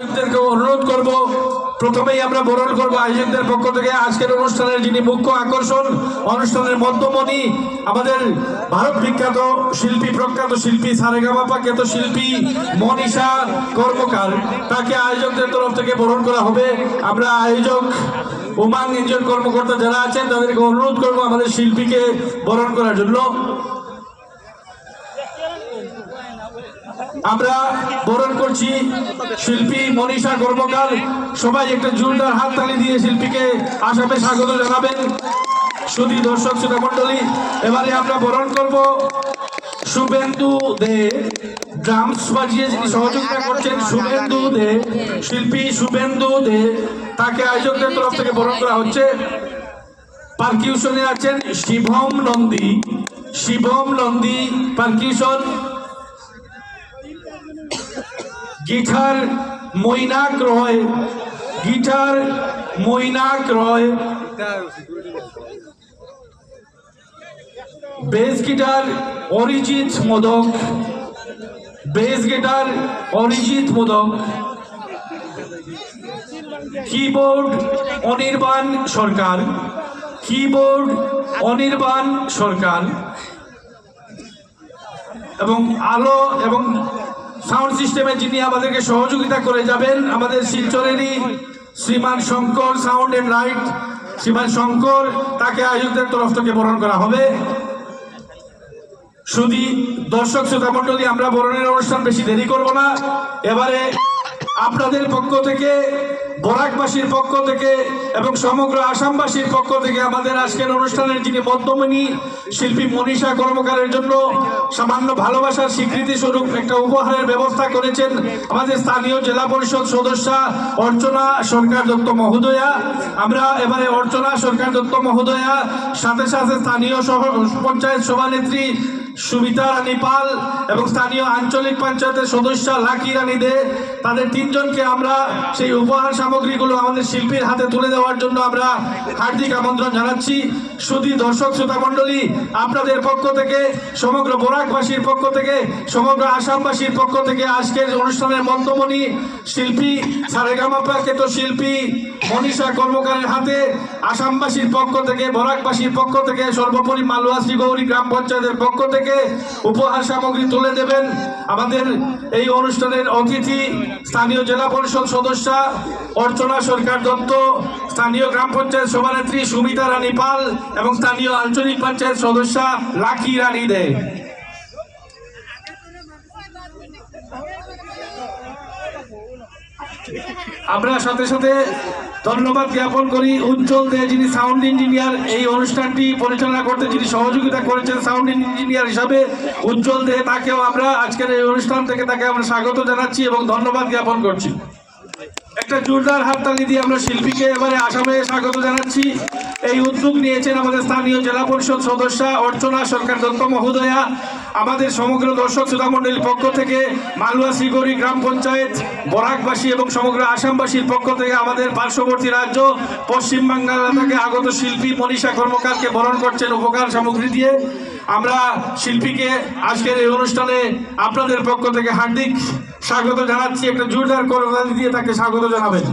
অনুরোধ করব, প্রথমেই আমরা বরণ করব আয়োজকদের পক্ষ থেকে আজকের অনুষ্ঠানের যিনি মুখ্য আকর্ষণ, অনুষ্ঠানের মধ্যমণি, আমাদের ভারত বিখ্যাত শিল্পী, প্রখ্যাত শিল্পী, সারেগামাপা খ্যাত শিল্পী মনীষা কর্মকার, তাকে আয়োজকদের তরফ থেকে বরণ করা হবে। আমরা আয়োজক উমাং ইঞ্জিন কর্মকর্তা যারা আছেন তাদেরকে অনুরোধ করব আমাদের শিল্পীকে বরণ করার জন্য। আমরা বরণ করছি শিল্পী মনীষা কর্মকার। সবাই একটা জোরদার হাততালি দিয়ে শিল্পীকে আসামে স্বাগত জানাবেন। শুধু দর্শক শ্রোতা মণ্ডলী, এবারে আমরা বরণ করব শুভেন্দু দে, ড্রামস বাজিয়ে যিনি সহযোগিতা করছেন শুভেন্দু দে, শিল্পী শুভেন্দু দে, তাকে আয়োজকদের তরফ থেকে বরণ করা হচ্ছে। পারকিউশনে আছেন Shivam Nandi, Shivam Nandi percussion, guitar Mainak Roy, guitar Mainak Roy, bass guitar Arijit Modak, bass guitar Arijit Modak, keyboard Anirban Sarkar, keyboard Anirban Sarkar, এবং আলো এবং সাউন্ড সিস্টেমে যিনি আমাদেরকে সহযোগিতা করে যাবেন আমাদের শিলচরেরই শ্রীমান শঙ্কর, সাউন্ড এন্ড লাইট শ্রীমান শঙ্কর, তাকে আয়োজকদের তরফ থেকে বরণ করা হবে। শুধু দর্শক শ্রোতা মণ্ডলী, আমরা বরণের অনুষ্ঠান বেশি দেরি করব না। এবারে আপনাদের পক্ষ থেকে, বরাকবাসীর পক্ষ থেকে এবং সমগ্র আসামবাসীর পক্ষ থেকে আমাদের আজকের অনুষ্ঠানের যিনি মধ্যমণি শিল্পী মনীষা কর্মকারের জন্য সামান্য ভালোবাসার স্বীকৃতি স্বরূপ একটা উপহারের ব্যবস্থা করেছেন আমাদের স্থানীয় জেলা পরিষদ সদস্যা অর্চনা সরকার দত্ত মহোদয়া। আমরা এবারে অর্চনা সরকার দত্ত মহোদয়া, সাথে সাথে স্থানীয় পঞ্চায়েত সভানেত্রী সুমিতা রানী পাল এবং স্থানীয় আঞ্চলিক পঞ্চায়েতের সদস্য লাকি রানী দে, তাদের তিনজনকে আমরা সেই উপহার সামগ্রীগুলো আমাদের শিল্পীর হাতে তুলে দেওয়ার জন্য আমরা হার্দিক আমন্ত্রণ জানাচ্ছি। শুধু দর্শক শ্রোতা মণ্ডলী, আপনাদের পক্ষ থেকে, সমগ্র বরাকবাসীর পক্ষ থেকে, সমগ্র আসামবাসীর পক্ষ থেকে আজকের অনুষ্ঠানের মধ্যমণি শিল্পী, সারেগামাপা খ্যাত শিল্পী মনীষা কর্মকারের হাতে আসামবাসীর পক্ষ থেকে, বরাকবাসীর পক্ষ থেকে, সর্বোপরি মালুয়া শ্রীগৌরী গ্রাম পঞ্চায়েতের পক্ষ থেকে উপহার সামগ্রী তুলে দেবেন আমাদের এই অনুষ্ঠানের অতিথি স্থানীয় জেলা পরিষদ সদস্যা অর্চনা সরকার দত্ত, স্থানীয় গ্রাম পঞ্চায়েত সভানেত্রী সুমিতা রানী পাল এবং স্থানীয় আঞ্চলিক পঞ্চায়েত সদস্যা লাকি রানী দে। আমরা সাথে সাথে ধন্যবাদ জ্ঞাপন করি উজ্জ্বল দে, যিনি সাউন্ড ইঞ্জিনিয়ার, এই অনুষ্ঠানটি পরিচালনা করতে যিনি সহযোগিতা করেছেন সাউন্ড ইঞ্জিনিয়ার হিসাবে উজ্জ্বল দে, তাকেও আমরা আজকের এই অনুষ্ঠান থেকে তাকে আমরা স্বাগত জানাচ্ছি এবং ধন্যবাদ জ্ঞাপন করছি। একটা জোরদার হাততালি দিয়ে আমরা শিল্পীকে এবারে আসামে স্বাগত জানাচ্ছি। এই উদ্যোগ নিয়েছেন আমাদের স্থানীয় জেলা পরিষদ সদস্যা অর্চনা সরকার দত্ত মহোদয়া। আমাদের সমগ্র দর্শক শ্রোতা মণ্ডলীর পক্ষ থেকে, মালুয়া শ্রীগৌরী গ্রাম পঞ্চায়েত, বরাকবাসী এবং সমগ্র আসামবাসীর পক্ষ থেকে আমাদের পার্শ্ববর্তী রাজ্য পশ্চিমবাংলা থেকে আগত শিল্পী মনীষা কর্মকারকে বরণ করছেন উপহার সামগ্রী দিয়ে। আমরা শিল্পীকে আজকের এই অনুষ্ঠানে আপনাদের পক্ষ থেকে হার্দিক স্বাগত জানাচ্ছি। একটা জোরদার করতালি দিয়ে তাকে স্বাগত জানাবেন।